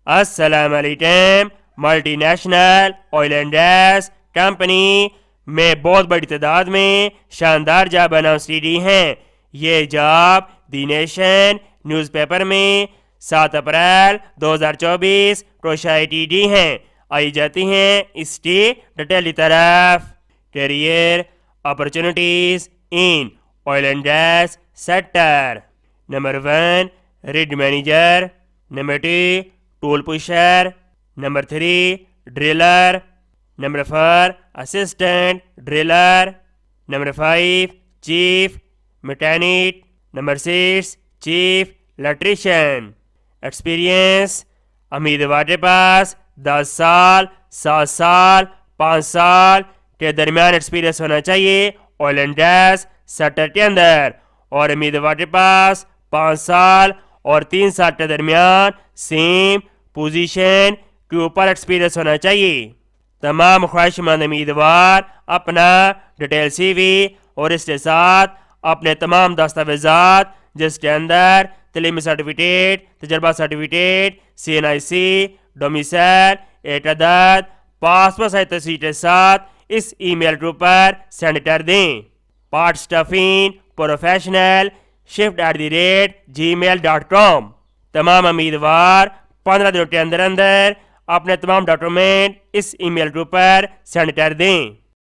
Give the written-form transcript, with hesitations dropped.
अस्सलाम वालेकुम। Multinational oil and gas company में बहुत बड़ी तादाद में शानदार जॉब अनाउंस की हैं। ये जॉब दी नेशन न्यूज़पेपर में 7 अप्रैल 2024 प्रोशाइटी दी हैं। आई जाती हैं इसकी डिटेल की तरफ। Career opportunities in oil and gas sector. Number 1 rig manager, number 2 tool pusher, number 3 driller, number 4 assistant driller, number 5 chief mechanic, number 6 chief electrician. Experience उम्मीदवार के पास 10 साल, 7 साल, 5 साल के दरमियान एक्सपीरियंस होना चाहिए ऑयल एंड गैस सेक्टर के अंदर, और उम्मीदवार के पास 5 साल और 3 साल के दरमियान सेम पोजीशन के ऊपर एक्सपीरियंस होना चाहिए। तमाम ख्वाहिशमंद उम्मीदवार अपना डिटेल सीवी और इसके साथ अपने तमाम दस्तावेजात जिसके अंदर तलीमी सर्टिफिकेट, तजर्बा सर्टिफिकेट, CNIC, डोमिसाइल, एक अदद पासपोर्ट साइज तस्वीर के साथ इस ईमेल ग्रुप पर सेंड कर दें। Part stuffing professional shift@gmail.com। तमाम उम्मीदवार 15 दिनों के अंदर अंदर अपने तमाम डॉक्यूमेंट इस ईमेल ग्रुप पर सेंड कर दें।